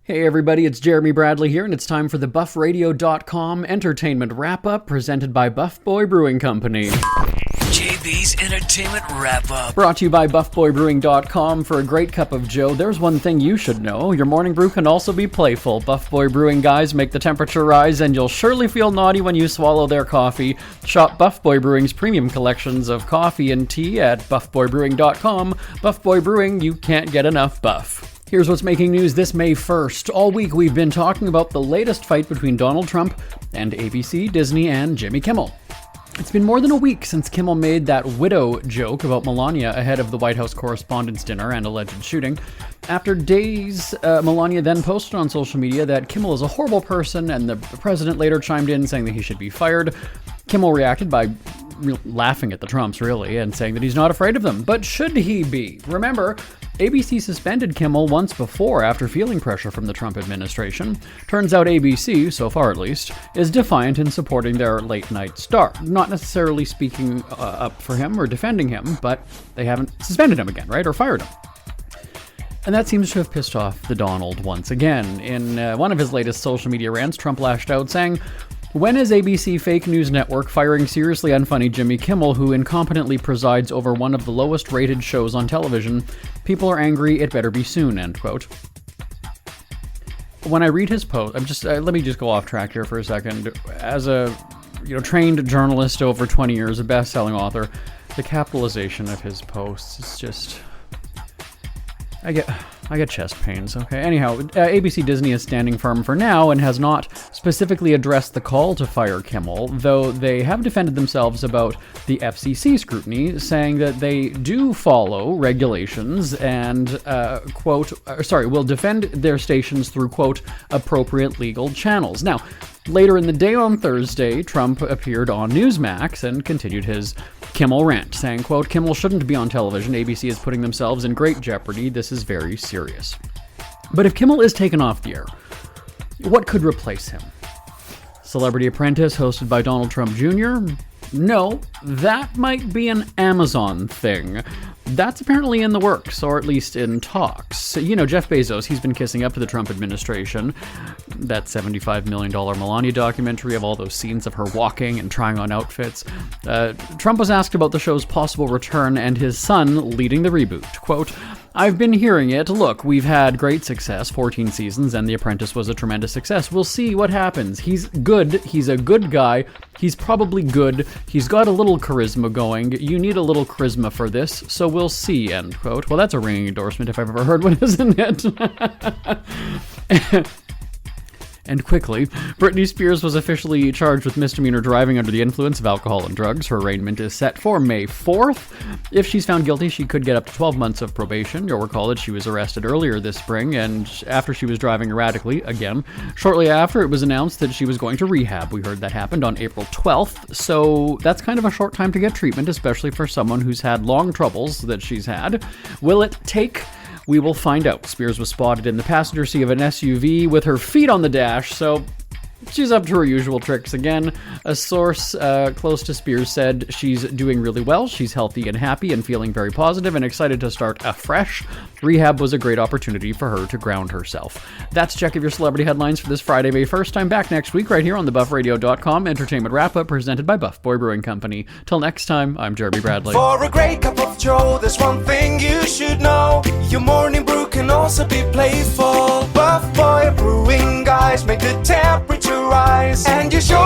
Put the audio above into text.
Hey everybody, it's Jeremy Bradley here, and it's time for the BuffRadio.com entertainment wrap-up presented by Buff Boy Brewing Company. JB's Entertainment Wrap-Up. Brought to you by BuffBoyBrewing.com. For a great cup of joe, there's one thing you should know. Your morning brew can also be playful. Buff Boy Brewing guys make the temperature rise, and you'll surely feel naughty when you swallow their coffee. Shop Buff Boy Brewing's premium collections of coffee and tea at BuffBoyBrewing.com. Buff Boy Brewing, you can't get enough buff. Here's what's making news this May 1st. All week we've been talking about the latest fight between Donald Trump and ABC, Disney, and Jimmy Kimmel. It's been more than a week since Kimmel made that widow joke about Melania ahead of the White House Correspondents' Dinner and alleged shooting. After days, Melania then posted on social media that Kimmel is a horrible person, and the president later chimed in saying that he should be fired. Kimmel reacted by laughing at the Trumps, really, and saying that he's not afraid of them. But should he be? Remember, ABC suspended Kimmel once before after feeling pressure from the Trump administration. Turns out ABC, so far at least, is defiant in supporting their late-night star. Not necessarily speaking up for him or defending him, but they haven't suspended him again, right? Or fired him. And that seems to have pissed off the Donald once again. In one of his latest social media rants, Trump lashed out saying, "When is ABC fake news network firing seriously unfunny Jimmy Kimmel, who incompetently presides over one of the lowest rated shows on television? People are angry, it better be soon," end quote. When I read his post, let me just go off track here for a second. As a trained journalist over 20 years, a best-selling author, the capitalization of his posts is just... I get chest pains, okay? Anyhow, ABC Disney is standing firm for now and has not specifically addressed the call to fire Kimmel, though they have defended themselves about the FCC scrutiny, saying that they do follow regulations and, will defend their stations through, quote, appropriate legal channels. Now, later in the day on Thursday, Trump appeared on Newsmax and continued his Kimmel rant, saying, quote, "Kimmel shouldn't be on television. ABC is putting themselves in great jeopardy. This is very serious." But if Kimmel is taken off the air, what could replace him? Celebrity Apprentice, hosted by Donald Trump Jr.? No, that might be an Amazon thing. That's apparently in the works, or at least in talks. You know, Jeff Bezos, he's been kissing up to the Trump administration. That $75 million Melania documentary of all those scenes of her walking and trying on outfits. Trump was asked about the show's possible return and his son leading the reboot. Quote, "I've been hearing it. Look, we've had great success, 14 seasons, and The Apprentice was a tremendous success. We'll see what happens. He's good. He's a good guy. He's probably good. He's got a little charisma going. You need a little charisma for this, so we'll see," end quote. Well, that's a ringing endorsement if I've ever heard one, isn't it? And quickly, Britney Spears was officially charged with misdemeanor driving under the influence of alcohol and drugs. Her arraignment is set for May 4th. If she's found guilty, she could get up to 12 months of probation. You'll recall that she was arrested earlier this spring, and after she was driving erratically, again. Shortly after, it was announced that she was going to rehab. We heard that happened on April 12th, so that's kind of a short time to get treatment, especially for someone who's had long troubles that she's had. Will it take? We will find out. Spears was spotted in the passenger seat of an SUV with her feet on the dash, so she's up to her usual tricks again. A source close to Spears said she's doing really well. She's healthy and happy and feeling very positive and excited to start afresh. Rehab was a great opportunity for her to ground herself. That's check of your celebrity headlines for this Friday, May 1st. I'm back next week right here on the BuffRadio.com entertainment wrap-up presented by Buff Boy Brewing Company. Till next time, I'm Jeremy Bradley. For a great cup of joe, there's one thing you should know. Your morning brew can also be playful. Buff Boy Brewing guys make the temperature rise, and you're sure